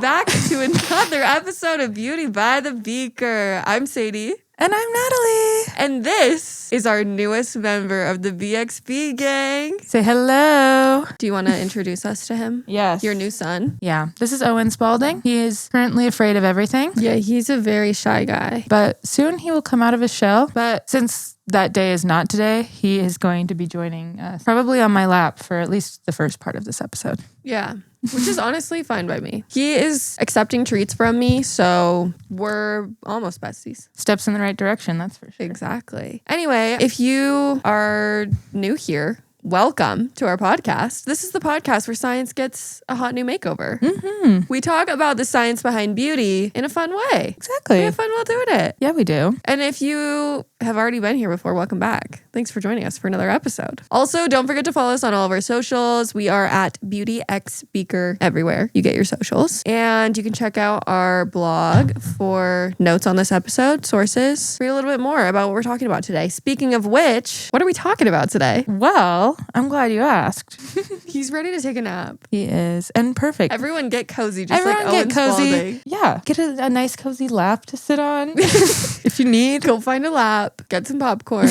back to another episode of Beauty by the Beaker. I'm Sadie. And I'm Natalie. And this is our newest member of the BXB gang. Say hello. Do you want to introduce us to him? Yes. Your new son? Yeah. This is Owen Spalding. He is currently afraid of everything. Yeah, he's a very shy guy. But soon he will come out of his shell. But since that day is not today, he is going to be joining us probably on my lap for at least the first part of this episode. Yeah. Which is honestly fine by me. He is accepting treats from me, so we're almost besties. Steps in the right direction, that's for sure. Exactly. Anyway, if you are new here, welcome to our podcast. This is the podcast where science gets a hot new makeover. Mm-hmm. We talk about the science behind beauty in a fun way. Exactly. We have fun while doing it. Yeah, we do. And if you have already been here before, welcome back. Thanks for joining us for another episode. Also, don't forget to follow us on all of our socials. We are at BeautyXBeaker everywhere you get your socials. And you can check out our blog for notes on this episode, sources, read a little bit more about what we're talking about today. Speaking of which, what are we talking about today? Well, I'm glad you asked. He's ready to take a nap. He is. And perfect. Everyone get cozy, just Everyone like Owen get cozy. Spalding. Yeah. Get a nice cozy lap to sit on if you need. Go find a lap, get some popcorn.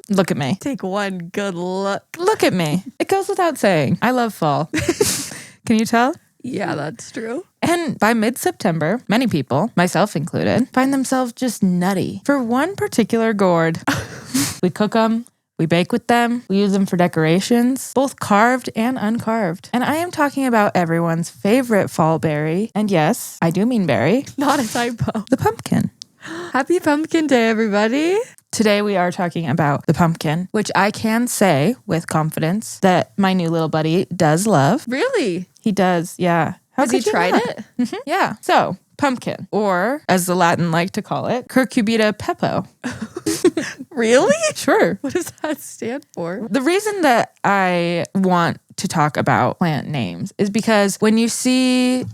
Look at me. Take one good look. Look at me. It goes without saying. I love fall. Can you tell? Yeah, that's true. And by mid-September, many people, myself included, find themselves just nutty for one particular gourd. We cook them. We bake with them. We use them for decorations, both carved and uncarved. And I am talking about everyone's favorite fall berry. And yes, I do mean berry. Not a typo. The pumpkin. Happy Pumpkin Day, everybody. Today we are talking about the pumpkin, which I can say with confidence that my new little buddy does love. Really? He does, yeah. Has he tried it? Mm-hmm. Yeah. So, pumpkin, or as the Latin like to call it, Curcubita pepo. Really? Sure. What does that stand for? The reason that I want to talk about plant names is because when you see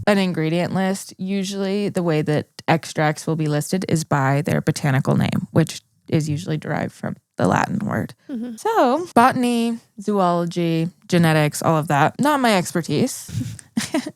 an ingredient list, usually the way that extracts will be listed is by their botanical name, which is usually derived from the Latin word. Mm-hmm. So, botany, zoology, genetics, all of that, not my expertise.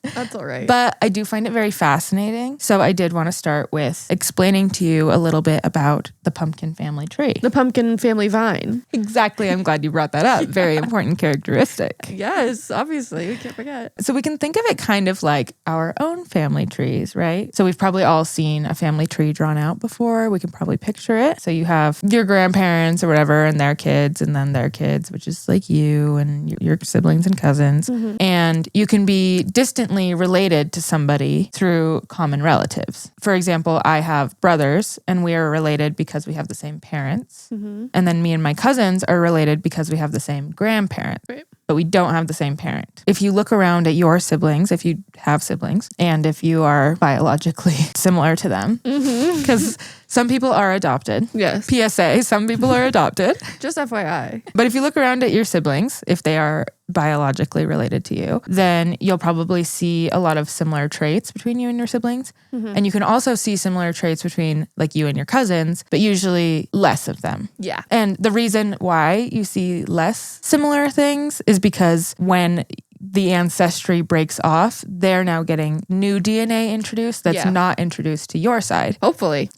That's all right. But I do find it very fascinating. So I did want to start with explaining to you a little bit about the pumpkin family tree. The pumpkin family vine. Exactly. I'm glad you brought that up. Very important characteristic. Yes, obviously. We can't forget. So we can think of it kind of like our own family trees, right? So we've probably all seen a family tree drawn out before. We can probably picture it. So you have your grandparents or whatever and their kids and then their kids, which is like you and your siblings and cousins. Mm-hmm. And you can be distantly related to somebody through common relatives. For example, I have brothers and we are related because we have the same parents. Mm-hmm. And then me and my cousins are related because we have the same grandparents. Right. But we don't have the same parent. If you look around at your siblings, if you have siblings, and if you are biologically similar to them, because some people are adopted. Yes. PSA, some people are adopted. Just FYI. But if you look around at your siblings, if they are biologically related to you, then you'll probably see a lot of similar traits between you and your siblings. Mm-hmm. And you can also see similar traits between like you and your cousins, but usually less of them. Yeah. And the reason why you see less similar things is because when the ancestry breaks off, they're now getting new DNA introduced that's not introduced to your side. Hopefully.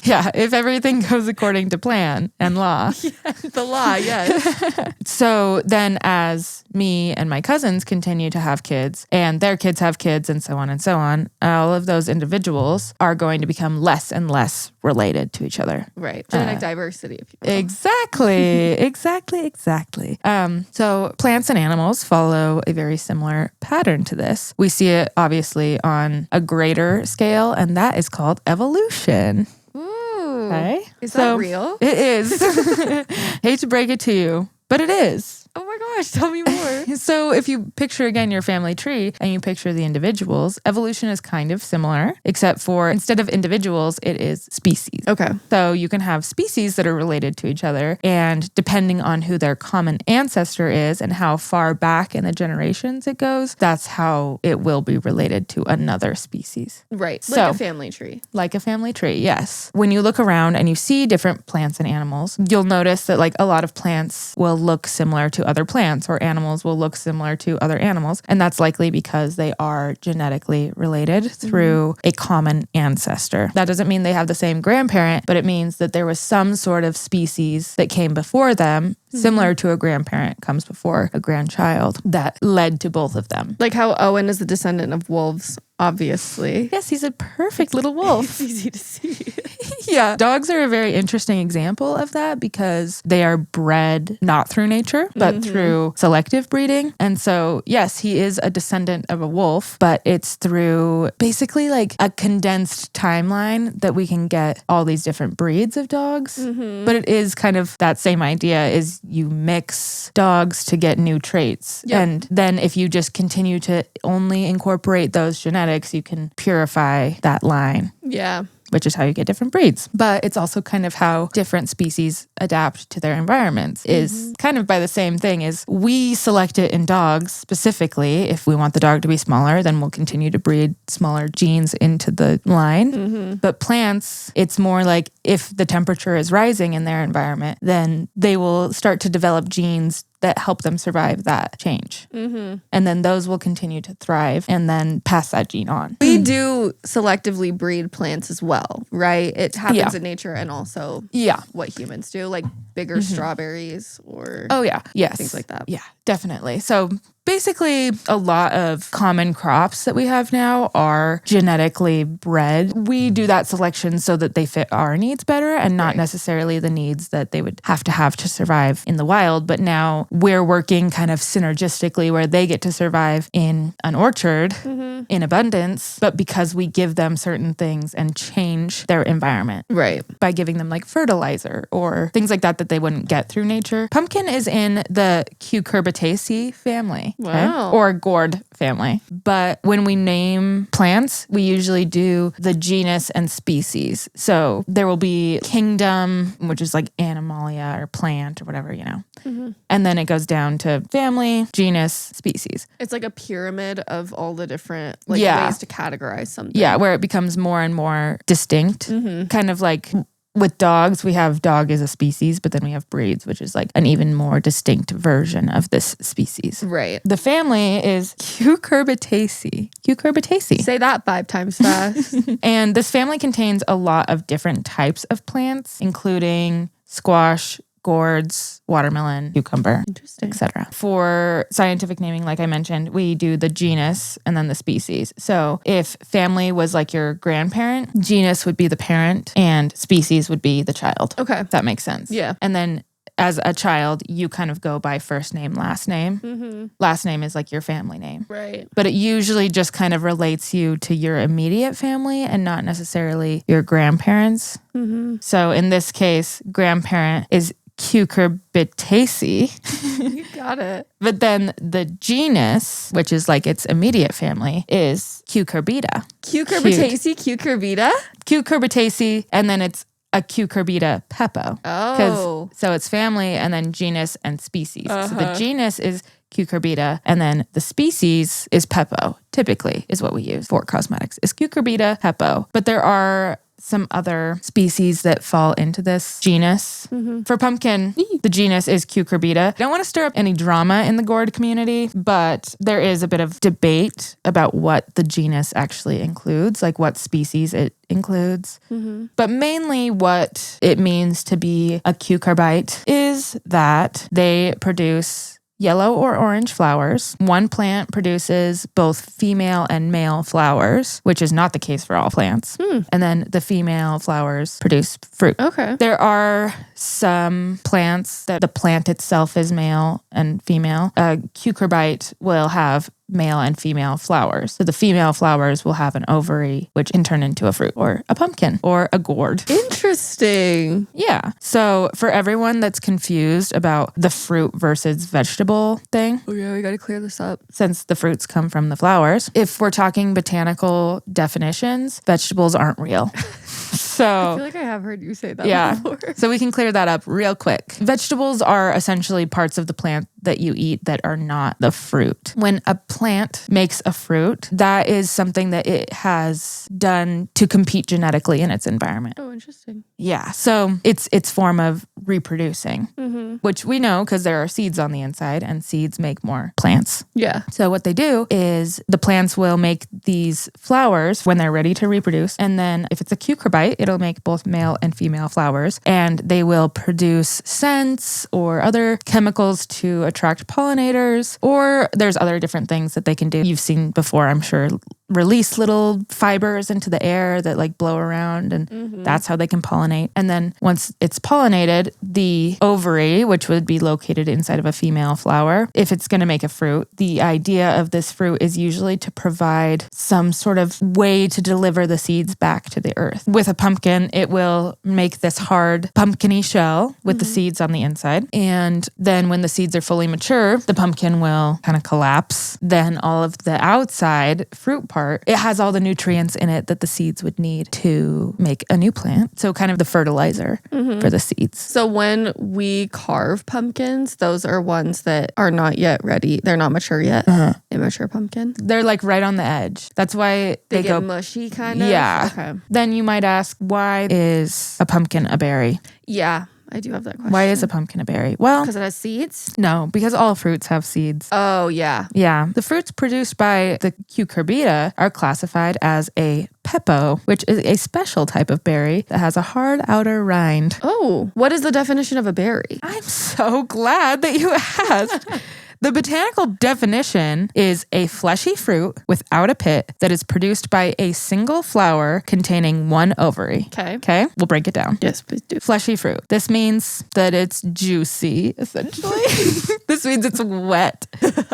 Yeah, if everything goes according to plan and law. Yeah, the law, yes. So then as me and my cousins continue to have kids and their kids have kids and so on, all of those individuals are going to become less and less related to each other. Right. Genetic diversity, if you will. Exactly. So plants and animals follow a very similar pattern to this. We see it obviously on a greater scale, and that is called evolution. Ooh. Okay? Is that real? It is. Hate to break it to you, but it is. Oh my gosh, tell me more. So if you picture again your family tree and you picture the individuals, evolution is kind of similar, except for instead of individuals, it is species. Okay. So you can have species that are related to each other, and depending on who their common ancestor is and how far back in the generations it goes, that's how it will be related to another species. Right. So, like a family tree. Like a family tree, yes. When you look around and you see different plants and animals, you'll notice that like a lot of plants will look similar to other plants, or animals will look similar to other animals. And that's likely because they are genetically related through a common ancestor. That doesn't mean they have the same grandparent, but it means that there was some sort of species that came before them, similar to a grandparent comes before a grandchild, that led to both of them. Like how Owen is the descendant of wolves, obviously. Yes, he's a perfect little wolf. It's easy to see. Yeah. Dogs are a very interesting example of that because they are bred not through nature, but through selective breeding. And so, yes, he is a descendant of a wolf, but it's through basically like a condensed timeline that we can get all these different breeds of dogs. But it is kind of that same idea is you mix dogs to get new traits. Yep. And then if you just continue to only incorporate those genetics, you can purify that line. Yeah. Which is how you get different breeds. But it's also kind of how different species adapt to their environments is kind of by the same thing is we select it in dogs specifically. If we want the dog to be smaller, then we'll continue to breed smaller genes into the line. But plants, it's more like if the temperature is rising in their environment, then they will start to develop genes that help them survive that change. And then those will continue to thrive and then pass that gene on. We do selectively breed plants as well, right? It happens in nature and also what humans do, like bigger strawberries or things like that. Yeah, definitely. So basically, a lot of common crops that we have now are genetically bred. We do that selection so that they fit our needs better and not necessarily the needs that they would have to survive in the wild. But now we're working kind of synergistically where they get to survive in an orchard in abundance, but because we give them certain things and change their environment. Right. By giving them like fertilizer or things like that they wouldn't get through nature. Pumpkin is in the Cucurbitaceae family. Wow. Or Gourd family. But when we name plants, we usually do the genus and species. So there will be kingdom, which is like animalia or plant or whatever, you know. And then it goes down to family, genus, species. It's like a pyramid of all the different ways to categorize something. Yeah, where it becomes more and more distinct. Kind of like with dogs, we have dog as a species, but then we have breeds, which is like an even more distinct version of this species. Right. The family is Cucurbitaceae. Cucurbitaceae. Say that 5 times fast. And this family contains a lot of different types of plants, including squash, gourds, watermelon, cucumber, etc. For scientific naming, like I mentioned, we do the genus and then the species. So if family was like your grandparent, genus would be the parent and species would be the child. Okay. If that makes sense. Yeah. And then as a child, you kind of go by first name, last name. Last name is like your family name. Right. But it usually just kind of relates you to your immediate family and not necessarily your grandparents. So in this case, grandparent is Cucurbitaceae. You got it. But then the genus, which is like its immediate family, is Cucurbita. Cucurbitaceae, Cucurbita? Cucurbitaceae, and then it's a Cucurbita pepo. Oh. So it's family and then genus and species. So the genus is Cucurbita and then the species is pepo, typically is what we use for cosmetics, is Cucurbita pepo. But there are some other species that fall into this genus. For pumpkin, the genus is Cucurbita. I don't want to stir up any drama in the gourd community, but there is a bit of debate about what the genus actually includes, like what species it includes. But mainly what it means to be a cucurbite is that they produce yellow or orange flowers. One plant produces both female and male flowers, which is not the case for all plants. And then the female flowers produce fruit. Okay. There are some plants that the plant itself is male and female. A cucurbite will have male and female flowers. So the female flowers will have an ovary, which can turn into a fruit or a pumpkin or a gourd. Interesting. Yeah. So for everyone that's confused about the fruit versus vegetable thing, Oh yeah, we got to clear this up. since the fruits come from the flowers, if we're talking botanical definitions, vegetables aren't real. I So feel like I have heard you say that yeah. before. So we can clear that up real quick. Vegetables are essentially parts of the plant that you eat that are not the fruit. When a plant makes a fruit, that is something that it has done to compete genetically in its environment. Oh, interesting. Yeah. So it's form of reproducing, which we know because there are seeds on the inside and seeds make more plants. Yeah. So what they do is the plants will make these flowers when they're ready to reproduce. And then if it's a cucurbite, it'll make both male and female flowers. And they will produce scents or other chemicals to attract pollinators. Or there's other different things that they can do. You've seen before, I'm sure, release little fibers into the air that like blow around, and that's how they can pollinate. And then once it's pollinated, the ovary, which would be located inside of a female flower, if it's going to make a fruit, the idea of this fruit is usually to provide some sort of way to deliver the seeds back to the earth. With a pumpkin, it will make this hard pumpkin-y shell with the seeds on the inside. And then when the seeds are fully mature, the pumpkin will kind of collapse. Then all of the outside fruit part, it has all the nutrients in it that the seeds would need to make a new plant. So kind of the fertilizer for the seeds. So when we carve pumpkins, those are ones that are not yet ready. They're not mature yet. Immature pumpkin. They're like right on the edge. That's why They go get mushy kind of? Yeah. Okay. Then you might ask, why is a pumpkin a berry? Yeah, I do have that question. Why is a pumpkin a berry? Well, Because it has seeds? no, because all fruits have seeds. Oh, yeah. Yeah. The fruits produced by the cucurbita are classified as a pepo, which is a special type of berry that has a hard outer rind. Oh, what is the definition of a berry? I'm so glad that you asked. The botanical definition is a fleshy fruit without a pit that is produced by a single flower containing one ovary. Okay. Okay, we'll break it down. Yes, please do. Fleshy fruit. This means that it's juicy, essentially. This means it's wet.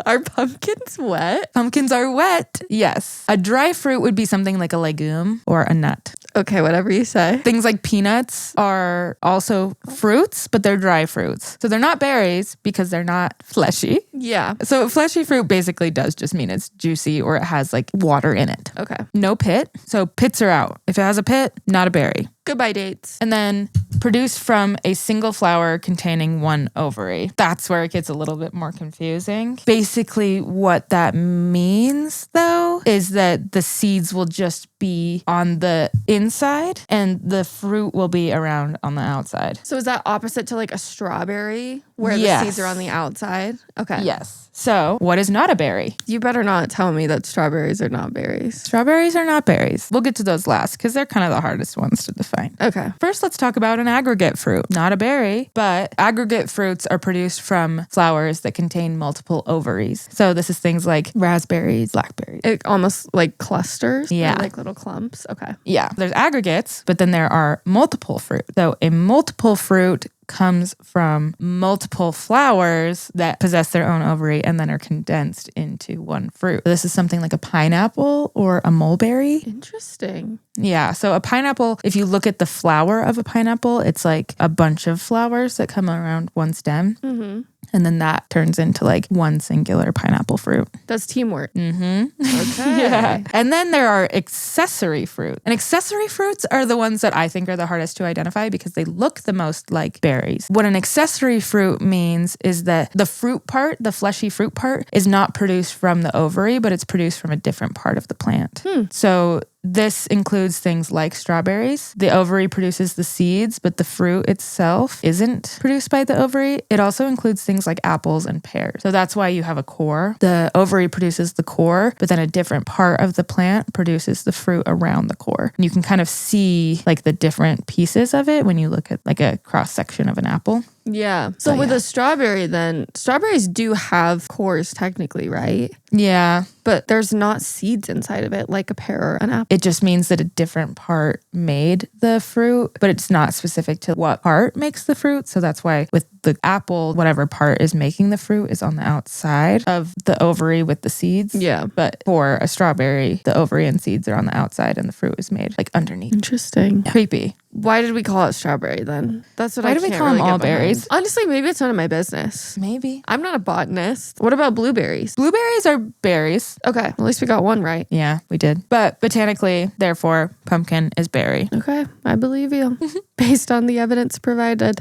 Are pumpkins wet? Pumpkins are wet. Yes. A dry fruit would be something like a legume or a nut. Okay, whatever you say. Things like peanuts are also fruits, but they're dry fruits. So they're not berries because they're not fleshy. Yeah. So fleshy fruit basically does just mean it's juicy or it has like water in it. Okay. No pit. So pits are out. If it has a pit, not a berry. Goodbye dates. And then produced from a single flower containing one ovary. That's where it gets a little bit more confusing. Basically, what that means, though, is that the seeds will just be on the inside and the fruit will be around on the outside. So is that opposite to like a strawberry where Yes. the seeds are on the outside? Okay. Yes. So, what is not a berry? You better not tell me that strawberries are not berries. Strawberries are not berries. We'll get to those last because they're kind of the hardest ones to define. Okay. First, let's talk about an aggregate fruit. Not a berry, but aggregate fruits are produced from flowers that contain multiple ovaries. So this is things like raspberries, blackberries. It almost like clusters. Yeah. Like little clumps. Okay. Yeah, there's aggregates, but then there are multiple fruit. So a multiple fruit comes from multiple flowers that possess their own ovary and then are condensed into one fruit. This is something like a pineapple or a mulberry. Interesting. Yeah, so a pineapple, if you look at the flower of a pineapple, it's like a bunch of flowers that come around one stem. Mm-hmm. And then that turns into like one singular pineapple fruit. That's teamwork. Mm-hmm. Okay. Yeah. And then there are accessory fruit. And accessory fruits are the ones that I think are the hardest to identify because they look the most like berries. What an accessory fruit means is that the fruit part, the fleshy fruit part, is not produced from the ovary, but it's produced from a different part of the plant. So this includes things like strawberries. The ovary produces the seeds, but the fruit itself isn't produced by the ovary. It also includes things like apples and pears. So that's why you have a core. The ovary produces the core, but then a different part of the plant produces the fruit around the core. And you can kind of see like the different pieces of it when you look at like a cross section of an apple. Yeah. So with a strawberry then, strawberries do have cores technically, right? Yeah. But there's not seeds inside of it like a pear or an apple. It just means that a different part made the fruit, but it's not specific to what part makes the fruit. So that's why with the apple, whatever part is making the fruit is on the outside of the ovary with the seeds. Yeah. But for a strawberry, the ovary and seeds are on the outside and the fruit is made like underneath. Interesting. Creepy. Why did we call it strawberry then? That's what Why I do we can't call really them all get behind. berries? Honestly, maybe it's none of my business. Maybe. I'm not a botanist. What about blueberries? Blueberries are berries. Okay, at least we got one right. Yeah, we did. But botanically, therefore, pumpkin is berry. Okay, I believe you. Based on the evidence provided.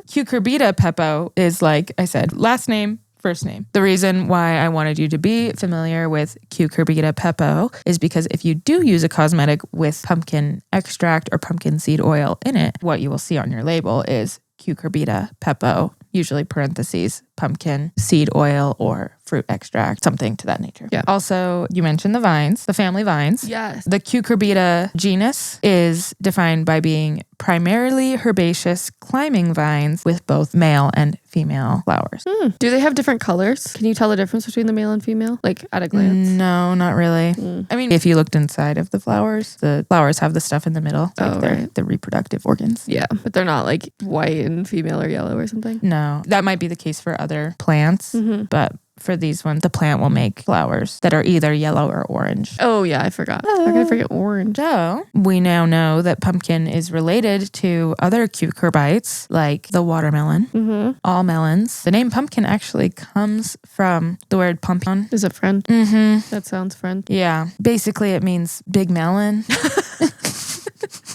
Cucurbita pepo is like I said, last name, first name. The reason why I wanted you to be familiar with Cucurbita pepo is because if you do use a cosmetic with pumpkin extract or pumpkin seed oil in it, what you will see on your label is Cucurbita pepo, usually parentheses, pumpkin seed oil or fruit extract, something to that nature. Yeah. Also, you mentioned the vines, the family vines. Yes. The Cucurbita genus is defined by being primarily herbaceous climbing vines with both male and female flowers. Do they have different colors? Can you tell the difference between the male and female, like at a glance? No, not really. I mean, if you looked inside of the flowers have the stuff in the middle, like right. the reproductive organs. Yeah, but they're not like white and female or yellow or something. No, that might be the case for other plants, but for these ones, the plant will make flowers that are either yellow or orange. Oh yeah, I forgot. How can I forget orange? So we now know that pumpkin is related to other cucurbites like the watermelon, all melons. The name pumpkin actually comes from the word pumpkin. Is it friend? That sounds friend. Yeah. Basically, it means big melon.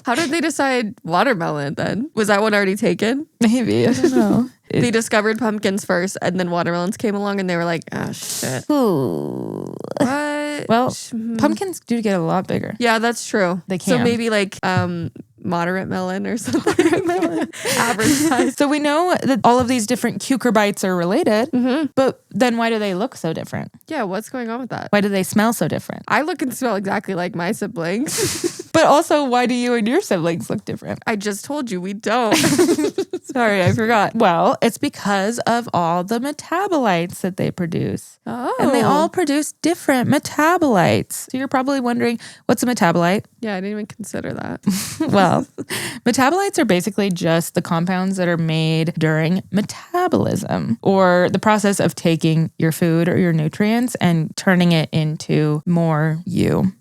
How did they decide watermelon then? Was that one already taken? Maybe. I don't know. They discovered pumpkins first and then watermelons came along and they were like, ah, shit. Ooh. What? Well, pumpkins do get a lot bigger. Yeah, that's true. They can. So maybe like moderate melon or something. Average size. So we know that all of these different cucurbites are related, but then why do they look so different? Yeah, what's going on with that? Why do they smell so different? I look and smell exactly like my siblings. But also, why do you and your siblings look different? I just told you we don't. Sorry, I forgot. Well, it's because of all the metabolites that they produce. Oh. And they all produce different metabolites. So you're probably wondering, what's a metabolite? Yeah, I didn't even consider that. Well, metabolites are basically just the compounds that are made during metabolism, or the process of taking your food or your nutrients and turning it into more you.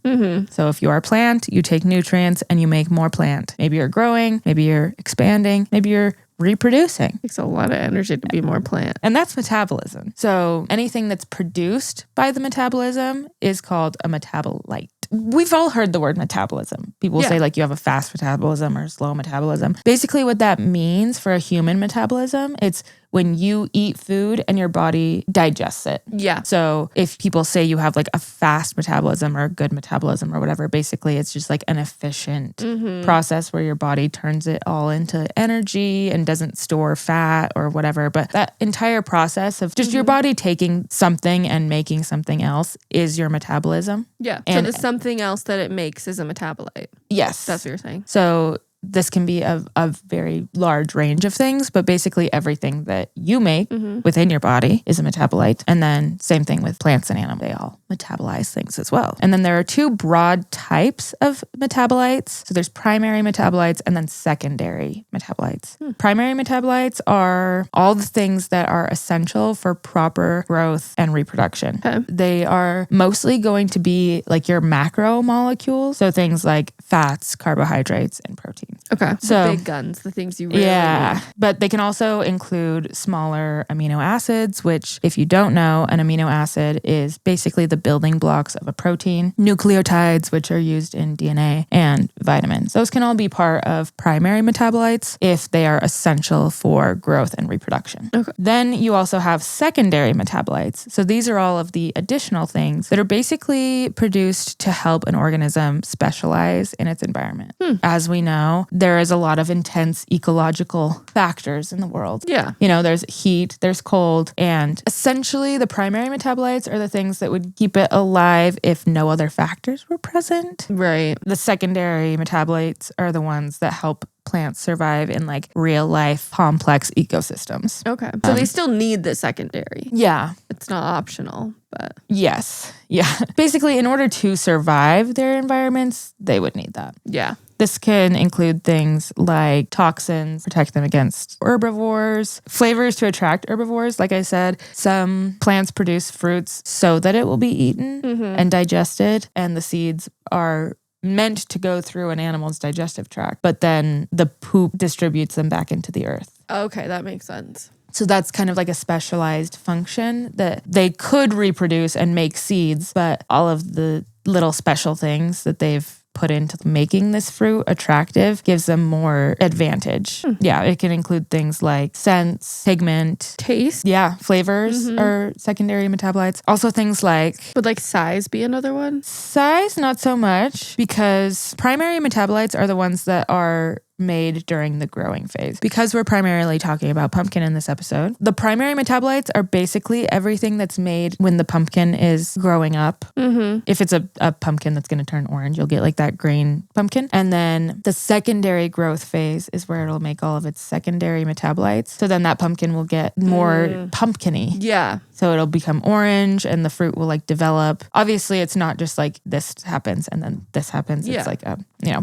So if you are a plant, you take nutrients and you make more plant. Maybe you're growing, maybe you're expanding, maybe you're reproducing. Takes a lot of energy to be more plant. And that's metabolism. So anything that's produced by the metabolism is called a metabolite. We've all heard the word metabolism. People say like you have a fast metabolism or slow metabolism. Basically what that means for a human metabolism, it's when you eat food and your body digests it. Yeah. So if people say you have like a fast metabolism or a good metabolism or whatever, basically it's just like an efficient process where your body turns it all into energy and doesn't store fat or whatever. But that entire process of just your body taking something and making something else is your metabolism. Yeah. And so the something else that it makes is a metabolite. Yes. That's what you're saying. So this can be a very large range of things, but basically everything that you make within your body is a metabolite. And then same thing with plants and animals. They all metabolize things as well. And then there are two broad types of metabolites. So there's primary metabolites and then secondary metabolites. Primary metabolites are all the things that are essential for proper growth and reproduction. Okay. They are mostly going to be like your macromolecules. So things like fats, carbohydrates, and protein. Okay. So the big guns, the things you really yeah, but they can also include smaller amino acids, which if you don't know, an amino acid is basically the building blocks of a protein, nucleotides, which are used in DNA, and vitamins. Those can all be part of primary metabolites if they are essential for growth and reproduction. Okay. Then you also have secondary metabolites. So these are all of the additional things that are basically produced to help an organism specialize in its environment. As we know, there is a lot of intense ecological factors in the world. Yeah. You know, there's heat, there's cold, and essentially the primary metabolites are the things that would keep it alive if no other factors were present. Right. The secondary metabolites are the ones that help plants survive in like real life complex ecosystems. Okay. So they still need the secondary. Yeah. It's not optional, but Yes. Yeah. Basically, in order to survive their environments, they would need that. yeah. This can include things like toxins, protect them against herbivores, flavors to attract herbivores. Like I said, some plants produce fruits so that it will be eaten and digested, and the seeds are meant to go through an animal's digestive tract, but then the poop distributes them back into the earth. Okay, that makes sense. So that's kind of like a specialized function that they could reproduce and make seeds, but all of the little special things that they've put into making this fruit attractive gives them more advantage. Yeah, it can include things like scents, pigment, taste. Yeah, flavors are secondary metabolites. Also things like... Would like size be another one? Size, not so much, because primary metabolites are the ones that are made during the growing phase. Because we're primarily talking about pumpkin in this episode, the primary metabolites are basically everything that's made when the pumpkin is growing up. If it's a pumpkin that's going to turn orange, you'll get like that green pumpkin. And then the secondary growth phase is where it'll make all of its secondary metabolites. So then that pumpkin will get more pumpkin-y. Yeah. So it'll become orange and the fruit will like develop. Obviously, it's not just like this happens and then this happens. Yeah. It's like,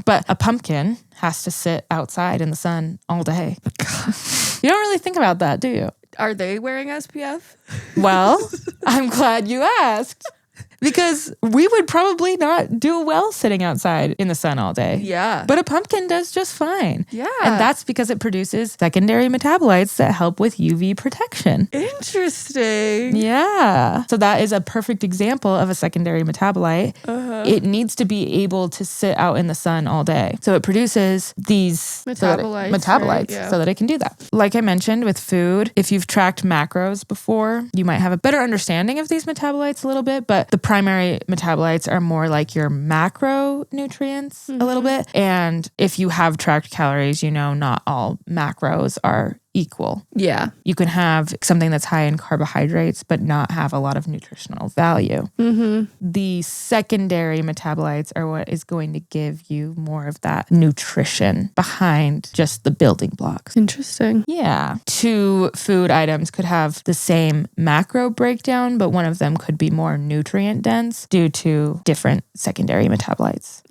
but a pumpkin has to sit outside in the sun all day. You don't really think about that, do you? Are they wearing SPF? Well, I'm glad you asked. Because we would probably not do well sitting outside in the sun all day. Yeah. But a pumpkin does just fine. Yeah. And that's because it produces secondary metabolites that help with UV protection. Interesting. Yeah. So that is a perfect example of a secondary metabolite. It needs to be able to sit out in the sun all day. So it produces these metabolites, so that it can do that. Like I mentioned with food, if you've tracked macros before, you might have a better understanding of these metabolites a little bit, but the primary metabolites are more like your macronutrients a little bit. And if you have tracked calories, you know not all macros are equal. Yeah. You can have something that's high in carbohydrates, but not have a lot of nutritional value. The secondary metabolites are what is going to give you more of that nutrition behind just the building blocks. Interesting. Yeah. 2 food items could have the same macro breakdown, but one of them could be more nutrient dense due to different secondary metabolites.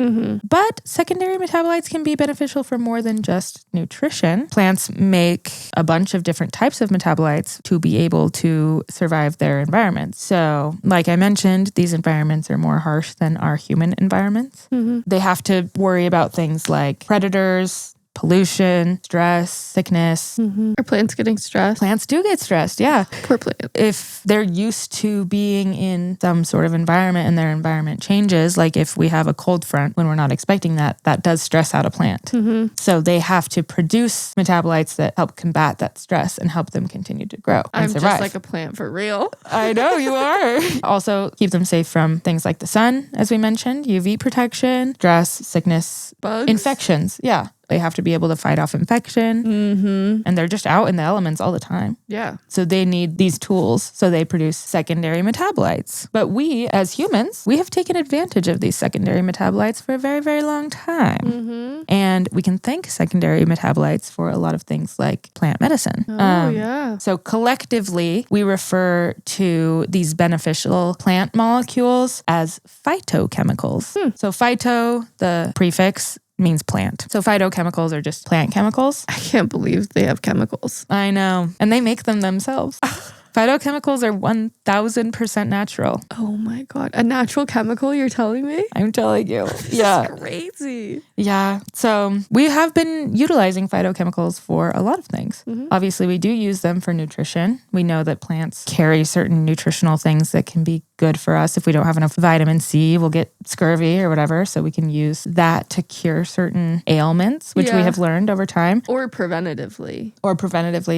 But secondary metabolites can be beneficial for more than just nutrition. Plants make a bunch of different types of metabolites to be able to survive their environments. So, like I mentioned, these environments are more harsh than our human environments. They have to worry about things like predators, pollution, stress, sickness. Are plants getting stressed? Plants do get stressed, yeah. Poor plant. If they're used to being in some sort of environment and their environment changes, like if we have a cold front when we're not expecting that, that does stress out a plant. So they have to produce metabolites that help combat that stress and help them continue to grow and I'm survive. just like a plant for real. I know you are. Also, keep them safe from things like the sun, as we mentioned, UV protection, stress, sickness, Bugs? infections. Yeah. They have to be able to fight off infection. And they're just out in the elements all the time. Yeah. So they need these tools. So they produce secondary metabolites. But we, as humans, we have taken advantage of these secondary metabolites for a very, very long time. And we can thank secondary metabolites for a lot of things like plant medicine. Yeah. So collectively, we refer to these beneficial plant molecules as phytochemicals. So phyto, the prefix, means plant. So phytochemicals are just plant chemicals. I can't believe they have chemicals. I know. And they make them themselves. Phytochemicals are 1000% natural. Oh my God. A natural chemical, you're telling me? I'm telling you. Yeah. That's crazy. Yeah. So we have been utilizing phytochemicals for a lot of things. Obviously, we do use them for nutrition. We know that plants carry certain nutritional things that can be good for us. If we don't have enough vitamin C, we'll get scurvy or whatever. So we can use that to cure certain ailments, which we have learned over time. Or preventatively.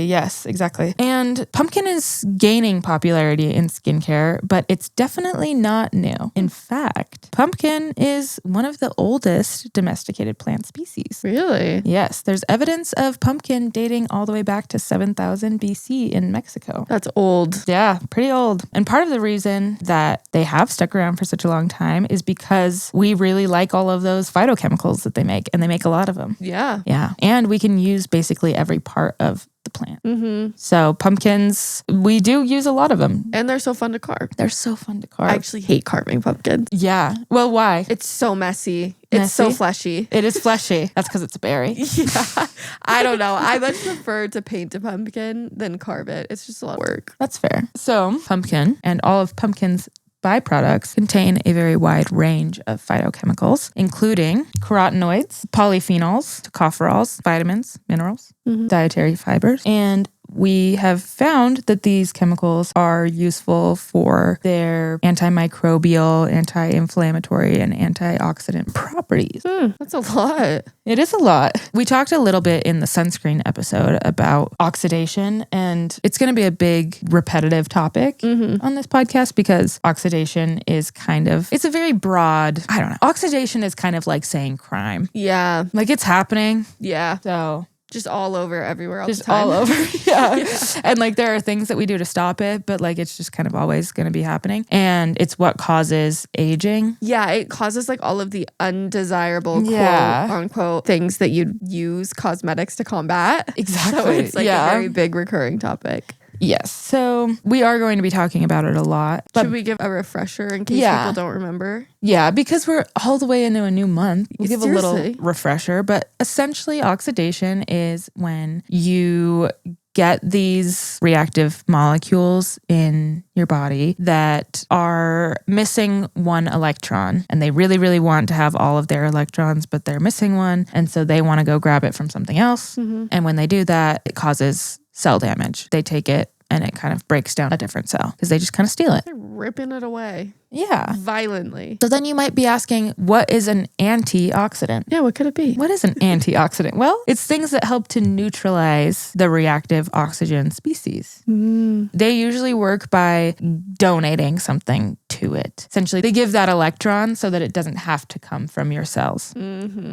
Yes, exactly. And pumpkin is gaining popularity in skincare, but it's definitely not new. In fact, pumpkin is one of the oldest domesticated plant species. Really? Yes, there's evidence of pumpkin dating all the way back to 7000 BC in Mexico. That's old. Yeah, pretty old. And part of the reason that they have stuck around for such a long time is because we really like all of those phytochemicals that they make, and they make a lot of them. Yeah. Yeah. And we can use basically every part of the plant. So pumpkins, we do use a lot of them. And they're so fun to carve. They're so fun to carve. I actually hate carving pumpkins. Yeah. Well, why? It's so messy. It's so Messy? fleshy. It is fleshy. That's because it's a berry. Yeah. I don't know. I much prefer to paint a pumpkin than carve it. It's just a lot of work. That's fair. So pumpkin and all of pumpkin's byproducts contain a very wide range of phytochemicals, including carotenoids, polyphenols, tocopherols, vitamins, minerals, dietary fibers, and we have found that these chemicals are useful for their antimicrobial, anti-inflammatory, and antioxidant properties. That's a lot. It is a lot. We talked a little bit in the sunscreen episode about oxidation, and it's going to be a big repetitive topic on this podcast because oxidation is it's a very broad, I don't know. Oxidation is kind of like saying crime. Yeah. Like it's happening. Yeah. So just all over everywhere all just the time. all over. Yeah. And like there are things that we do to stop it, but like it's just kind of always going to be happening. And it's what causes aging. Yeah, it causes like all of the undesirable quote unquote things that you'd use cosmetics to combat. Exactly. So it's like a very big recurring topic. Yes. So we are going to be talking about it a lot. But should we give a refresher in case people don't remember? Yeah, because we're all the way into a new month. We'll give a little refresher. But essentially, oxidation is when you get these reactive molecules in your body that are missing one electron. And they really, really want to have all of their electrons, but they're missing one. And so they want to go grab it from something else. And when they do that, it causes cell damage. They take it and it kind of breaks down a different cell because they just kind of steal it. They're ripping it away. Yeah. Violently. So then you might be asking, what is an antioxidant? Yeah, what could it be? What is an antioxidant? Well, it's things that help to neutralize the reactive oxygen species. They usually work by donating something to it. Essentially, they give that electron so that it doesn't have to come from your cells.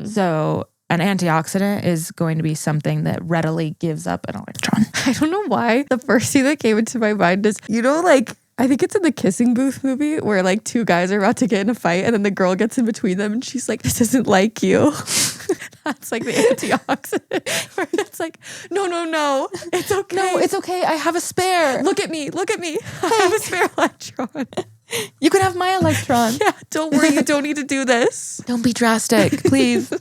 So an antioxidant is going to be something that readily gives up an electron. I don't know why. The first thing that came into my mind is, like, I think it's in the Kissing Booth movie where like two guys are about to get in a fight and then the girl gets in between them and she's like, this isn't like you. That's like the antioxidant. Where it's like, no. It's okay. No, it's okay. I have a spare. Look at me. I have a spare electron. You can have my electron. Yeah, don't worry. You don't need to do this. Don't be drastic, please.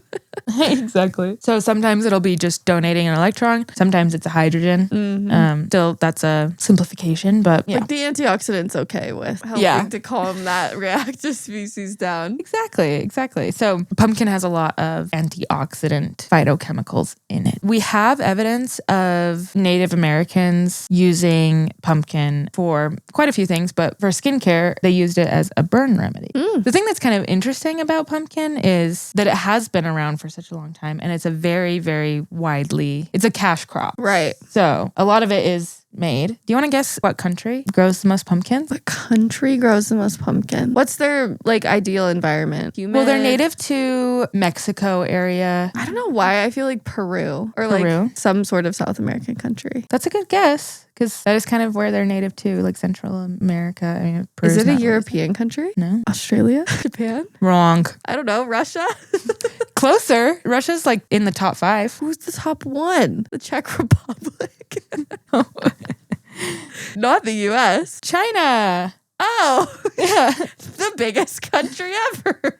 Exactly. So sometimes it'll be just donating an electron. Sometimes it's a hydrogen. Still, that's a simplification, but yeah. Like the antioxidant's okay with helping to calm that reactive species down. Exactly. So pumpkin has a lot of antioxidant phytochemicals in it. We have evidence of Native Americans using pumpkin for quite a few things, but for skincare, they used it as a burn remedy. The thing that's kind of interesting about pumpkin is that it has been around for such a long time and it's a very, very it's a cash crop. Right. So a lot of it is made. Do you want to guess what country grows the most pumpkins? What country grows the most pumpkin? What's their like ideal environment? Humid? Well, they're native to Mexico area. I don't know why. I feel like Peru or like some sort of South American country. That's a good guess because that is kind of where they're native to, like Central America. I mean, Peru's is it a European country? No. Australia? Japan? Wrong. I don't know. Russia? Closer. Russia's like in the top 5. Who's the top one? The Czech Republic. Not the US. China. Oh, yeah. The biggest country ever.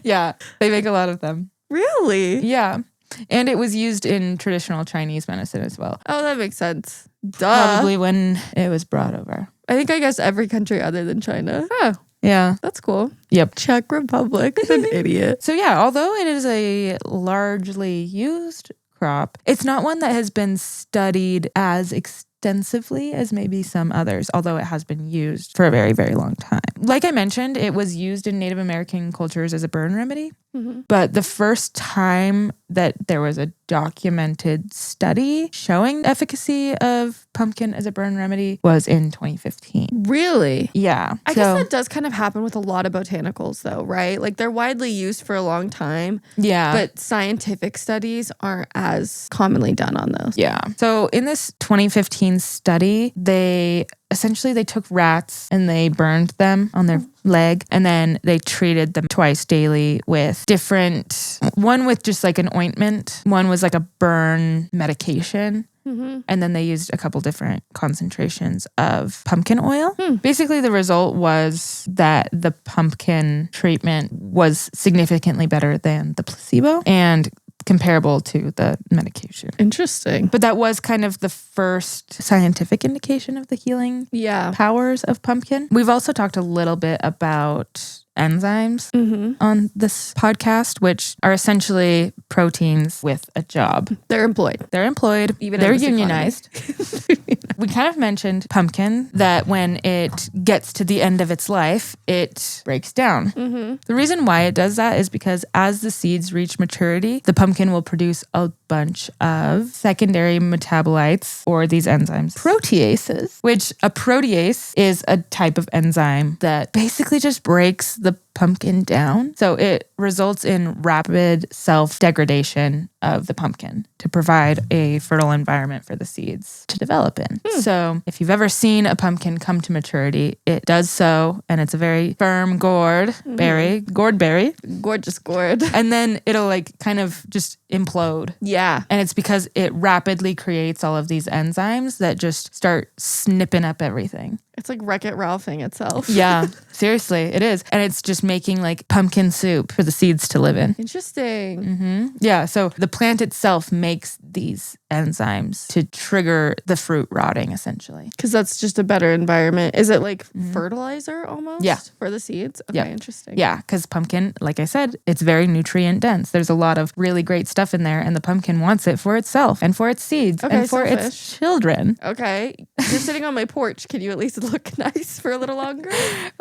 Yeah. They make a lot of them. Really? Yeah. And it was used in traditional Chinese medicine as well. Oh, that makes sense. Duh. Probably when it was brought over. I guess every country other than China. Oh. Yeah. That's cool. Yep. Czech Republic. An idiot. So yeah, although it is a largely used crop, it's not one that has been studied as extensively as maybe some others, although it has been used for a very, very long time. Like I mentioned, it was used in Native American cultures as a burn remedy. But the first time that there was a documented study showing the efficacy of pumpkin as a burn remedy was in 2015. Really? Yeah. I guess that does kind of happen with a lot of botanicals though, right? Like they're widely used for a long time. Yeah. But scientific studies aren't as commonly done on those. Yeah. So in this 2015 study, they took rats and they burned them on their leg and then they treated them twice daily with one with just like an ointment, one was like a burn medication. And then they used a couple different concentrations of pumpkin oil. Basically, the result was that the pumpkin treatment was significantly better than the placebo and comparable to the medication. Interesting. But that was kind of the first scientific indication of the healing powers of pumpkin. We've also talked a little bit about enzymes on this podcast, which are essentially proteins with a job. They're employed. Even they're unionized. We kind of mentioned pumpkin, that when it gets to the end of its life, it breaks down. The reason why it does that is because as the seeds reach maturity, the pumpkin will produce a bunch of secondary metabolites, or these enzymes, proteases, which a protease is a type of enzyme that basically just breaks the pumpkin down. So it results in rapid self-degradation of the pumpkin to provide a fertile environment for the seeds to develop in. So if you've ever seen a pumpkin come to maturity, it does so, and it's a very firm gourd berry. Gorgeous gourd. And then it'll like kind of just implode. Yeah. And it's because it rapidly creates all of these enzymes that just start snipping up everything. It's like Wreck-It Ralphing itself. Yeah, seriously, it is. And it's just making like pumpkin soup for the seeds to live in. Interesting. Yeah, so the plant itself makes these enzymes to trigger the fruit rotting, essentially. Because that's just a better environment. Is it like fertilizer almost? Yeah. For the seeds? Okay, interesting. Yeah, because pumpkin, like I said, it's very nutrient dense. There's a lot of really great stuff in there, and the pumpkin wants it for itself and for its seeds and for its children. Okay. You're sitting on my porch. Can you at least look nice for a little longer?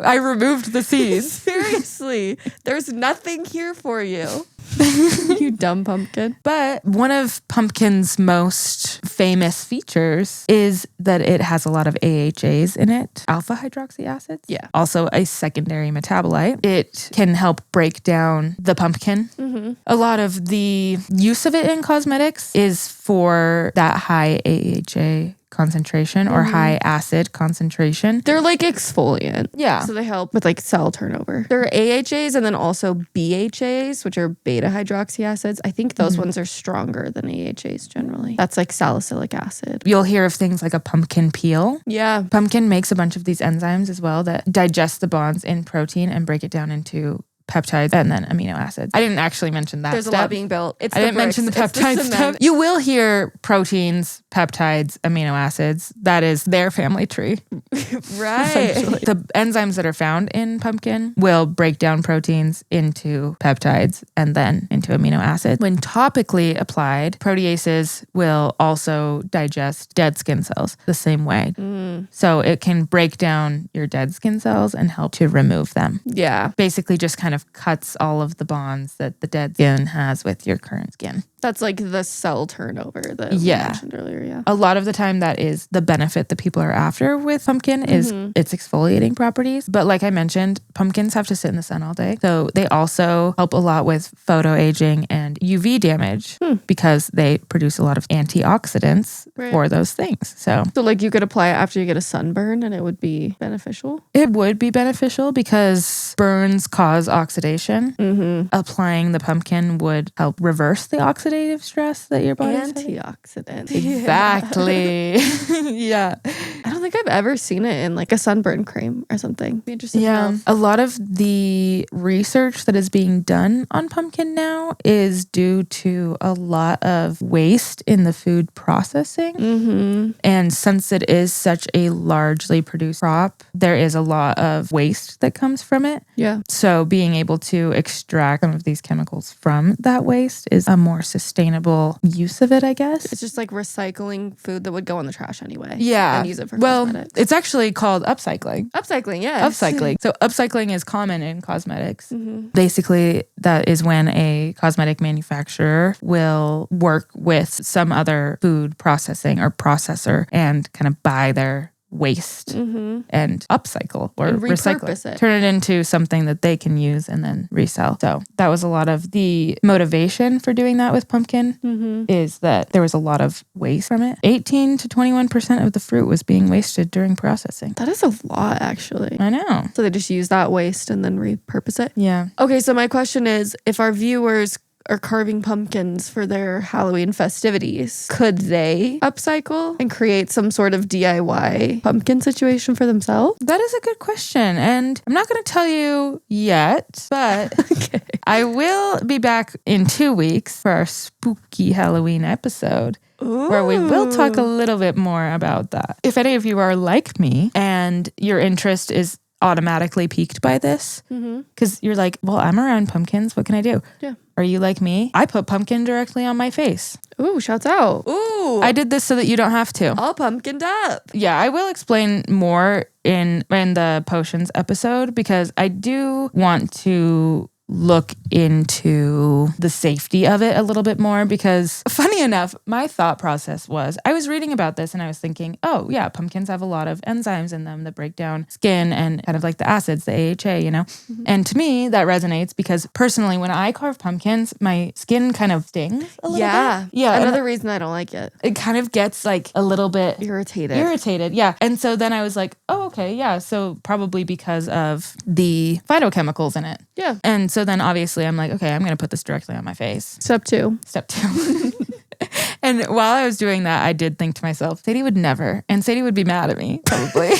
I removed the seeds. Seriously. There's nothing here for you. You dumb pumpkin. But one of pumpkin's most famous features is that it has a lot of AHAs in it, alpha hydroxy acids. Yeah. Also a secondary metabolite. It can help break down the pumpkin. A lot of the use of it in cosmetics is for that high AHA concentration or high acid concentration. They're like exfoliant. Yeah. So they help with like cell turnover. There are AHAs and then also BHAs, which are beta hydroxy acids. I think those ones are stronger than AHAs generally. That's like salicylic acid. You'll hear of things like a pumpkin peel. Yeah. Pumpkin makes a bunch of these enzymes as well that digest the bonds in protein and break it down into peptides and then amino acids. I didn't actually mention that. There's a lot being built. I didn't mention the peptide stuff. You will hear proteins, peptides, amino acids. That is their family tree. Right. The enzymes that are found in pumpkin will break down proteins into peptides and then into amino acids. When topically applied, proteases will also digest dead skin cells the same way. So it can break down your dead skin cells and help to remove them. Yeah. Basically just kind of cuts all of the bonds that the dead skin has with your current skin. That's like the cell turnover that we mentioned earlier. Yeah. A lot of the time that is the benefit that people are after with pumpkin is its exfoliating properties. But like I mentioned, pumpkins have to sit in the sun all day. So they also help a lot with photoaging and UV damage because they produce a lot of antioxidants for those things. So like you could apply it after you get a sunburn and it would be beneficial? It would be beneficial because burns cause oxidation. Applying the pumpkin would help reverse the oxidation stress that your body's antioxidant. Exactly. Yeah. I don't think I've ever seen it in like a sunburn cream or something. Be interesting. Yeah. A lot of the research that is being done on pumpkin now is due to a lot of waste in the food processing. And since it is such a largely produced crop, there is a lot of waste that comes from it. Yeah. So being able to extract some of these chemicals from that waste is a more sustainable use of it, I guess. It's just like recycling food that would go in the trash anyway. Yeah. And use it for cosmetics. It's actually called upcycling. Upcycling, yes. Upcycling. So upcycling is common in cosmetics. Basically, that is when a cosmetic manufacturer will work with some other food processing or processor and kind of buy their waste and upcycle or and recycle repurpose it. Turn it into something that they can use and then resell. So that was a lot of the motivation for doing that with pumpkin is that there was a lot of waste from it. 18 to 21% of the fruit was being wasted during processing. That is a lot, actually. I know. So they just use that waste and then repurpose it? Yeah. Okay, so my question is, if our viewers are carving pumpkins for their Halloween festivities, could they upcycle and create some sort of DIY pumpkin situation for themselves? That is a good question. And I'm not going to tell you yet, but I will be back in 2 weeks for our spooky Halloween episode. Where we will talk a little bit more about that. If any of you are like me and your interest is automatically piqued by this because you're like, well, I'm around pumpkins. What can I do? Yeah. Are you like me? I put pumpkin directly on my face. Ooh, shouts out. Ooh. I did this so that you don't have to. All pumpkined up. Yeah, I will explain more in the potions episode because I do want to look into the safety of it a little bit more because funny enough, my thought process was I was reading about this and I was thinking, oh yeah, pumpkins have a lot of enzymes in them that break down skin and kind of like the acids, the AHA, you know? And to me, that resonates because personally, when I carve pumpkins, my skin kind of stings a little bit. Yeah. Another reason I don't like it. It kind of gets like a little bit irritated. Yeah. And so then I was like, oh, okay. Yeah. So probably because of the phytochemicals in it. Yeah. And so then obviously I'm like, okay, I'm going to put this directly on my face. Step two. And while I was doing that, I did think to myself, Sadie would never. And Sadie would be mad at me, probably.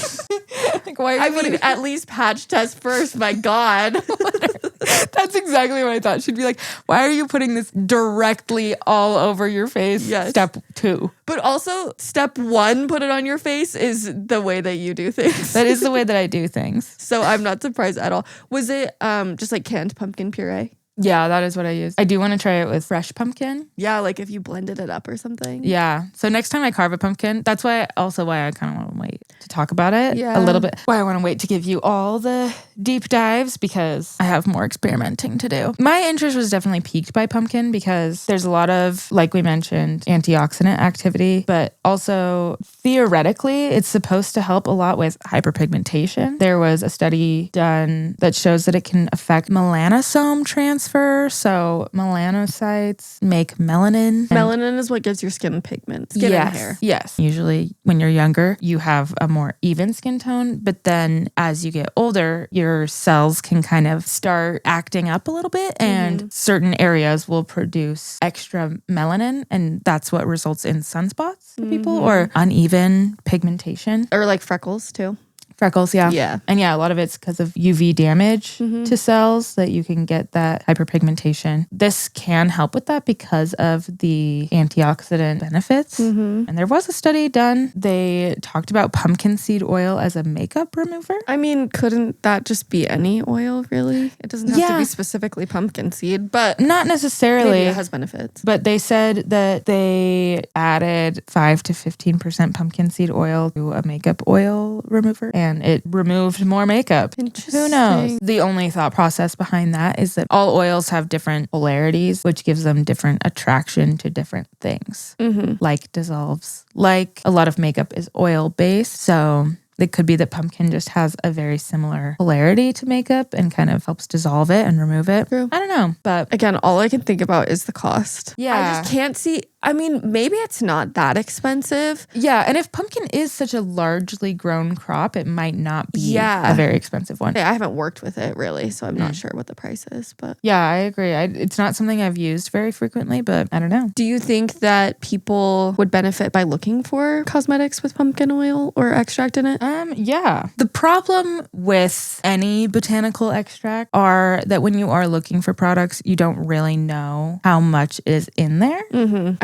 Like, why are you I would at least patch test first, my God. That's exactly what I thought. She'd be like, why are you putting this directly all over your face? Yes. Step 2. But also, step 1, put it on your face, is the way that you do things. That is the way that I do things. So I'm not surprised at all. Was it just like canned pumpkin puree? Yeah, that is what I use. I do want to try it with fresh pumpkin. Yeah, like if you blended it up or something. Yeah. So next time I carve a pumpkin, that's why I kind of want to wait to talk about it a little bit. Why I want to wait to give you all the deep dives because I have more experimenting to do. My interest was definitely piqued by pumpkin because there's a lot of, like we mentioned, antioxidant activity, but also theoretically, it's supposed to help a lot with hyperpigmentation. There was a study done that shows that it can affect melanosome transfer. So melanocytes make melanin. Melanin is what gives your skin pigment, and hair. Yes. Usually when you're younger, you have a more even skin tone. But then as you get older, your cells can kind of start acting up a little bit and certain areas will produce extra melanin. And that's what results in sunspots for people or uneven pigmentation. Or like freckles too. Freckles, yeah. Yeah. And yeah, a lot of it's because of UV damage to cells that you can get that hyperpigmentation. This can help with that because of the antioxidant benefits. And there was a study done. They talked about pumpkin seed oil as a makeup remover. I mean, couldn't that just be any oil, really? It doesn't have to be specifically pumpkin seed, but not necessarily. Maybe it has benefits. But they said that they added 5 to 15% pumpkin seed oil to a makeup oil remover. And it removed more makeup. Who knows? The only thought process behind that is that all oils have different polarities, which gives them different attraction to different things, like dissolves. Like a lot of makeup is oil based. So it could be that pumpkin just has a very similar polarity to makeup and kind of helps dissolve it and remove it. True. I don't know. But again, all I can think about is the cost. Yeah. I just can't see. I mean, maybe it's not that expensive. Yeah. And if pumpkin is such a largely grown crop, it might not be a very expensive one. I haven't worked with it really, so I'm not sure what the price is. But yeah, I agree. It's not something I've used very frequently, but I don't know. Do you think that people would benefit by looking for cosmetics with pumpkin oil or extract in it? Yeah. The problem with any botanical extract are that when you are looking for products, you don't really know how much is in there.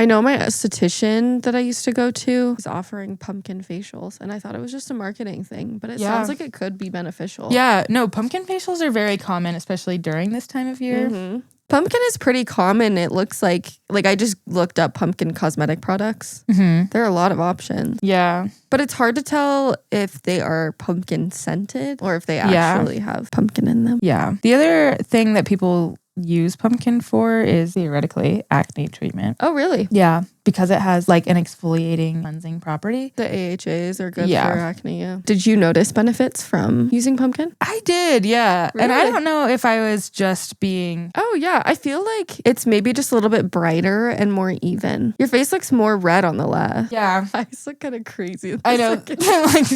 I know my esthetician that I used to go to is offering pumpkin facials, and I thought it was just a marketing thing, but it sounds like it could be beneficial. Yeah. No, pumpkin facials are very common, especially during this time of year. Pumpkin is pretty common. It looks like I just looked up pumpkin cosmetic products. There are a lot of options. Yeah. But it's hard to tell if they are pumpkin scented or if they actually have pumpkin in them. Yeah. The other thing that people use pumpkin for is theoretically acne treatment. Oh, really? Yeah. Because it has like an exfoliating cleansing property. The AHAs are good for acne, yeah. Did you notice benefits from using pumpkin? I did, yeah. Really? And I don't know if I was just being... Oh, yeah. I feel like it's maybe just a little bit brighter and more even. Your face looks more red on the left. Yeah. Eyes look kind of crazy. I know. Like,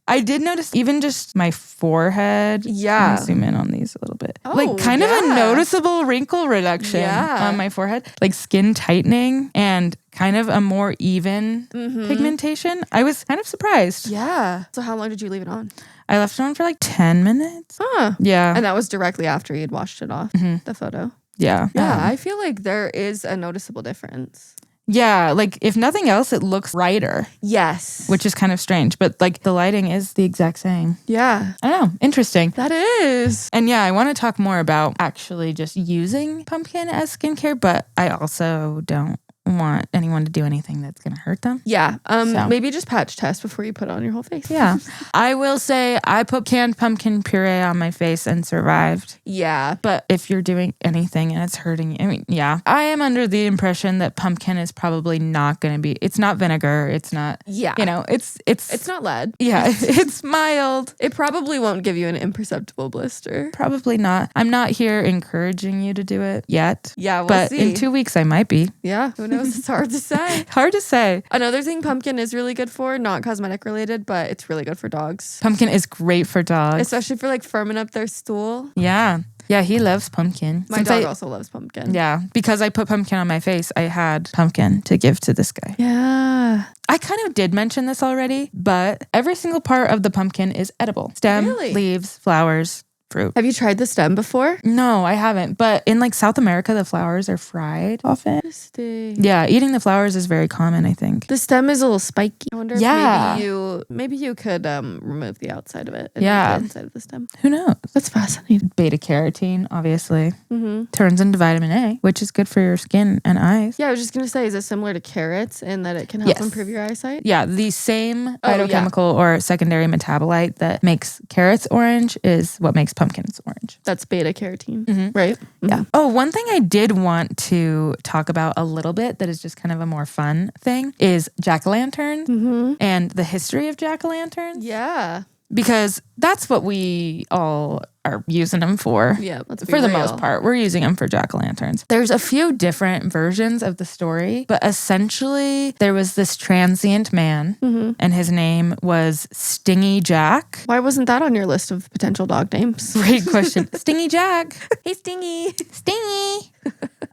I did notice even just my forehead. Yeah. Let me zoom in on these a little bit. Oh, like kind of a noticeable wrinkle reduction on my forehead. Like skin tightening and kind of a more even pigmentation. I was kind of surprised. Yeah. So how long did you leave it on? I left it on for like 10 minutes. Huh. Yeah. And that was directly after you'd washed it off, the photo. Yeah. Yeah, I feel like there is a noticeable difference. Yeah, like if nothing else, it looks brighter, Yes. which is kind of strange. But like the lighting is the exact same. Yeah. I don't know. Interesting. That is. And yeah, I want to talk more about actually just using pumpkin as skincare, but I also don't want anyone to do anything that's going to hurt them. Yeah. So. Maybe just patch test before you put it on your whole face. Yeah. I will say I put canned pumpkin puree on my face and survived. Yeah. But if you're doing anything and it's hurting you, I mean, yeah. I am under the impression that pumpkin is probably not going to be, it's not vinegar. It's not, Yeah. you know, it's not lead. Yeah. It's mild. It probably won't give you an imperceptible blister. Probably not. I'm not here encouraging you to do it yet. Yeah, we'll but see. in 2 weeks I might be. Yeah. Who knows? It's hard to say. Hard to say. Another thing pumpkin is really good for, not cosmetic related, but it's really good for dogs. Pumpkin is great for dogs. Especially for like firming up their stool. Yeah. Yeah, he loves pumpkin. My dog also loves pumpkin. Yeah, because I put pumpkin on my face, I had pumpkin to give to this guy. Yeah. I kind of did mention this already, but every single part of the pumpkin is edible. Stem, Really? leaves, flowers, fruit. Have you tried the stem before? No, I haven't. But in like South America, the flowers are fried often. Interesting. Yeah, eating the flowers is very common, I think. The stem is a little spiky. I wonder Yeah. if maybe you could remove the outside of it and Yeah. make the inside of the stem. Who knows? That's fascinating. Beta carotene, obviously, Mm-hmm. turns into vitamin A, which is good for your skin and eyes. Yeah, I was just gonna say, is it similar to carrots in that it can help Yes. improve your eyesight? Yeah, the same Oh, yeah. phytochemical or secondary metabolite that makes carrots orange is what makes pumpkins orange. That's beta carotene, Mhm. right? Yeah. Oh, one thing I did want to talk about a little bit that is just kind of a more fun thing is jack-o'-lanterns Mm-hmm. and the history of jack-o'-lanterns. Yeah. Because that's what we all are using them for. Yeah. Let's be For the real. most part, we're using them for jack-o'-lanterns. There's a few different versions of the story, but essentially there was this transient man Mm-hmm. and his name was Stingy Jack. Why wasn't that on your list of potential dog names? Great question. Stingy Jack. Hey, Stingy. Stingy.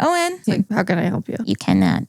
Owen. Like, how can I help you? You cannot.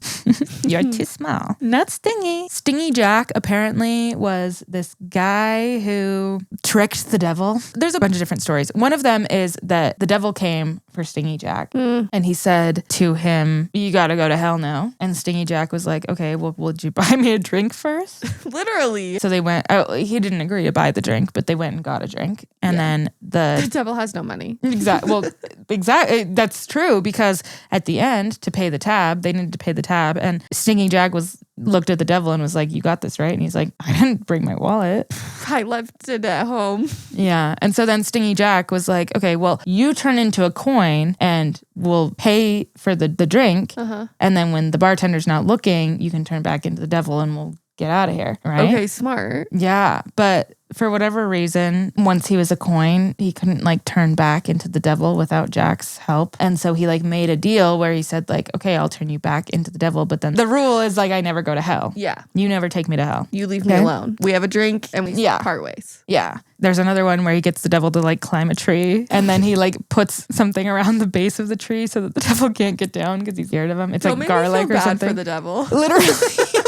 You're too small. Not Stingy. Stingy Jack apparently was this guy who tricked the devil. There's a bunch of different stories. One of them is that the devil came for Stingy Jack and he said to him, "You got to go to hell now." And Stingy Jack was like, "Okay, well, would you buy me a drink first?" Literally. So they went, he didn't agree to buy the drink, but they went and got a drink. And Yeah. then The the devil has no money. exactly. That's true because at the end, to pay the tab, they needed to pay the tab. And Stingy Jack looked at the devil and was like, "You got this, right?" And he's like, "I didn't bring my wallet." I left it at home. Yeah. And so then Stingy Jack was like, "Okay, well, you turn into a coin and we'll pay for the drink. Uh-huh. And then when the bartender's not looking, you can turn back into the devil and we'll get out of here." Right? Okay, smart. Yeah. But for whatever reason, once he was a coin, he couldn't like turn back into the devil without Jack's help. And so he like made a deal where he said like, "Okay, I'll turn you back into the devil. But then the rule is like, I never go to hell. Yeah. You never take me to hell." You leave me Okay. alone. We have a drink and we Yeah. part ways. Yeah. There's another one where he gets the devil to like climb a tree and then he like puts something around the base of the tree so that the devil can't get down because he's scared of him. It's Don't like make me feel garlic or bad something. for the devil. Literally,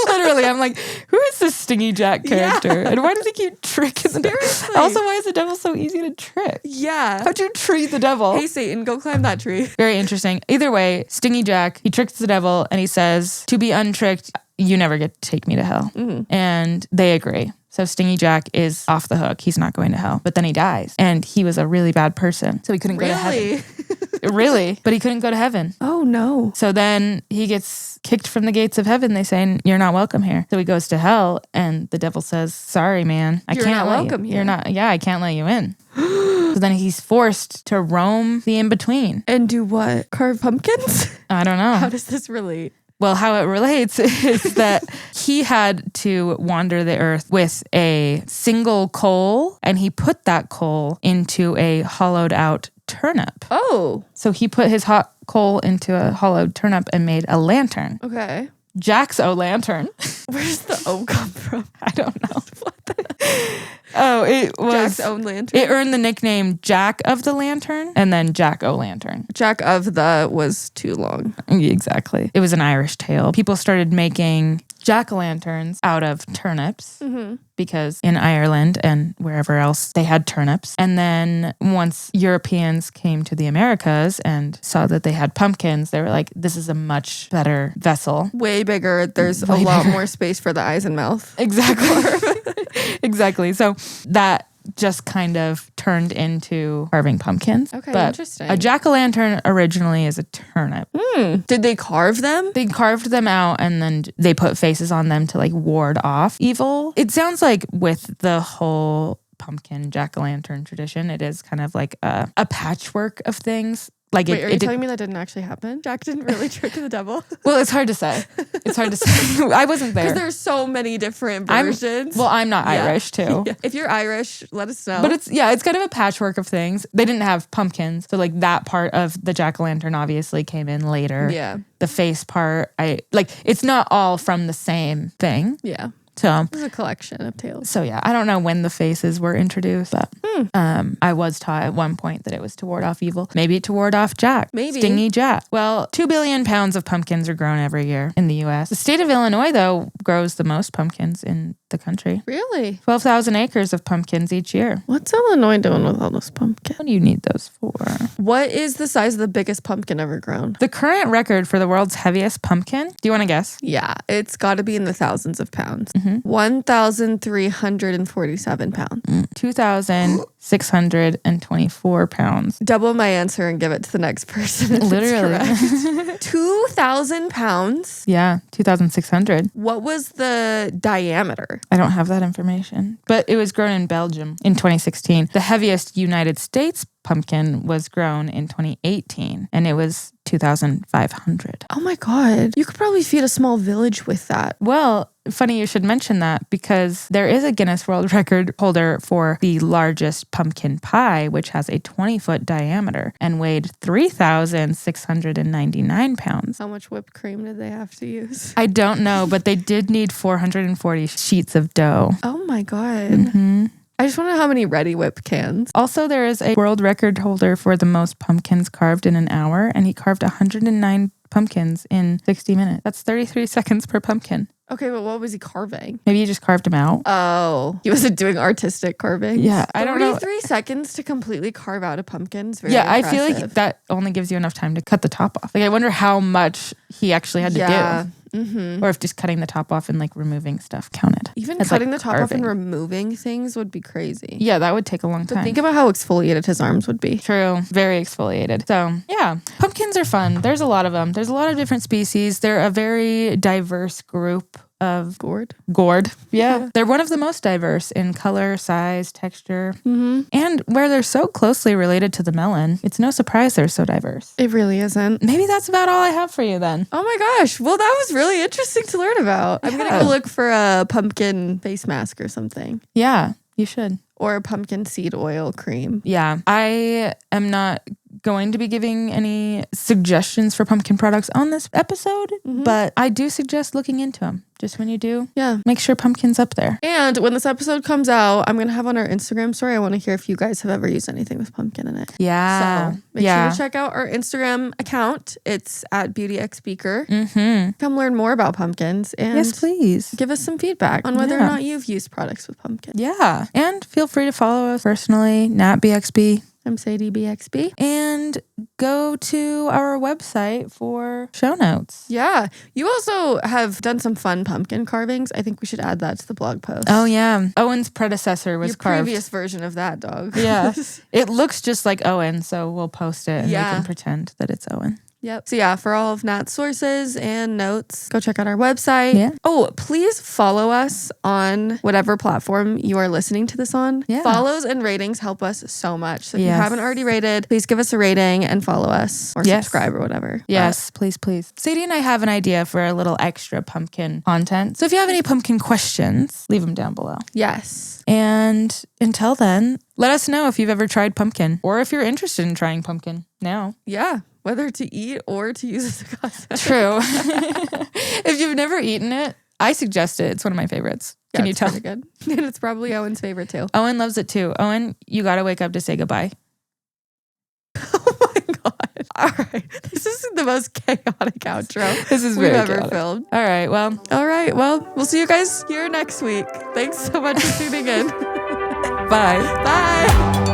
literally. I'm like, who is this Stingy Jack character? And why does he keep tricking the devil? Seriously. Also, why is the devil so easy to trick? Yeah. How'd you treat the devil? Hey, Satan, go climb that tree. Very interesting. Either way, Stingy Jack, he tricks the devil and he says, "To be untricked, you never get to take me to hell." And they agree. So Stingy Jack is off the hook. He's not going to hell. But then he dies. And he was a really bad person. So he couldn't go to heaven. Really? Really? But he couldn't go to heaven. Oh, no. So then he gets kicked from the gates of heaven. They say, "You're not welcome here." So he goes to hell and the devil says, "Sorry, man. I You're can't not let welcome you. here." You're not. Yeah, I can't let you in." So then he's forced to roam the in-between. And do what? Carve pumpkins? I don't know. How does this relate? Well, how it relates is that he had to wander the earth with a single coal, and he put that coal into a hollowed out turnip. Oh, So he put his hot coal into a hollowed turnip and made a lantern. okay. Jack's O-lantern. Where does the O come from? I don't know. Oh, it was... Jack's own lantern. It earned the nickname Jack of the Lantern and then Jack O-Lantern. Jack of the was too long. Exactly. It was an Irish tale. People started making jack-o'-lanterns out of turnips because in Ireland and wherever else they had turnips. And then once Europeans came to the Americas and saw that they had pumpkins, they were like, this is a much better vessel. Way bigger. There's a lot more space for the eyes and mouth. Exactly. Exactly. So that just kind of turned into carving pumpkins. Okay, but interesting. A jack-o'-lantern originally is a turnip. Did they carve them? They carved them out and then they put faces on them to like ward off evil. It sounds like with the whole pumpkin jack-o'-lantern tradition, it is kind of like a patchwork of things. Like Wait, are you telling me that didn't actually happen? Jack didn't really trick the devil? Well, it's hard to say. It's hard to say. I wasn't there. Because there's so many different versions. I'm not Irish too. Yeah. If you're Irish, let us know. But it's kind of a patchwork of things. They didn't have pumpkins. So like that part of the jack-o'-lantern obviously came in later. Yeah. The face part, it's not all from the same thing. Yeah. So it's a collection of tales. So yeah, I don't know when the faces were introduced, but I was taught at one point that it was to ward off evil. Maybe to ward off Jack. Maybe. Stingy Jack. Well, 2 billion pounds of pumpkins are grown every year in the U.S. The state of Illinois, though, grows the most pumpkins in the country. Really? 12,000 acres of pumpkins each year. What's Illinois doing with all those pumpkins? What do you need those for? What is the size of the biggest pumpkin ever grown? The current record for the world's heaviest pumpkin, do you want to guess? Yeah, it's got to be in the thousands of pounds. 1,347 pounds. 2,624 pounds. Double my answer and give it to the next person. If Literally. It's 2,000 pounds? Yeah, 2,600. What was the diameter? I don't have that information, but it was grown in Belgium in 2016. The heaviest United States pumpkin was grown in 2018 and it was 2,500. Oh my God. You could probably feed a small village with that. Well, funny you should mention that because there is a Guinness World Record holder for the largest pumpkin pie, which has a 20-foot diameter and weighed 3,699 pounds. How much whipped cream did they have to use? I don't know, but they did need 440 sheets of dough. Oh my God. I just want to know how many Ready Whip cans. Also, there is a world record holder for the most pumpkins carved in an hour, and he carved 109 pumpkins in 60 minutes. That's 33 seconds per pumpkin. Okay, but what was he carving? Maybe he just carved them out. Oh, he wasn't doing artistic carving. Yeah, I don't know. 33 seconds to completely carve out a pumpkin is very impressive. I feel like that only gives you enough time to cut the top off. Like, I wonder how much he actually had to do. Or if just cutting the top off and like removing stuff counted. Even cutting the top off and removing things would be crazy. Yeah, that would take a long time. But think about how exfoliated his arms would be. True. Very exfoliated. So yeah, pumpkins are fun. There's a lot of them. There's a lot of different species. They're a very diverse group of Gourd. Yeah. They're one of the most diverse in color, size, texture. And where they're so closely related to the melon, it's no surprise they're so diverse. It really isn't. Maybe that's about all I have for you then. Oh my gosh. Well, that was really interesting to learn about. I'm going to go look for a pumpkin face mask or something. Yeah, you should. Or a pumpkin seed oil cream. Yeah. I am not going to be giving any suggestions for pumpkin products on this episode, but I do suggest looking into them. Just when you do, make sure pumpkin's up there. And when this episode comes out, I'm going to have on our Instagram story, I want to hear if you guys have ever used anything with pumpkin in it. Yeah. So make sure to check out our Instagram account. It's at BeautyXBeaker. Come learn more about pumpkins and yes, please give us some feedback on whether or not you've used products with pumpkin. Yeah. And feel free to follow us personally, NatBXB. I'm Sadie BXB. And go to our website for show notes. Yeah. You also have done some fun pumpkin carvings. I think we should add that to the blog post. Oh, yeah. Owen's predecessor was carved. Previous version of that dog. Yeah. It looks just like Owen, so we'll post it and we can pretend that it's Owen. Yep. So yeah, for all of Nat's sources and notes, go check out our website. Yeah. Oh, please follow us on whatever platform you are listening to this on. Yeah. Follows and ratings help us so much. So if you haven't already rated, please give us a rating and follow us or subscribe or whatever. Yes, please. Sadie and I have an idea for a little extra pumpkin content. So if you have any pumpkin questions, leave them down below. Yes. And until then, let us know if you've ever tried pumpkin or if you're interested in trying pumpkin now. Yeah. Whether to eat or to use as a cosmetic. True. If you've never eten it, I suggest it. It's one of my favorites. Yeah, Can you tell? Pretty good. And it's probably Owen's favorite too. Owen loves it too. Owen, you got to wake up to say goodbye. Oh my God. All right. This is the most chaotic outro This is we've very ever chaotic. filmed. All right. Well. All right. right. Well, we'll see you guys here next week. Thanks so much for tuning in. Bye. Bye.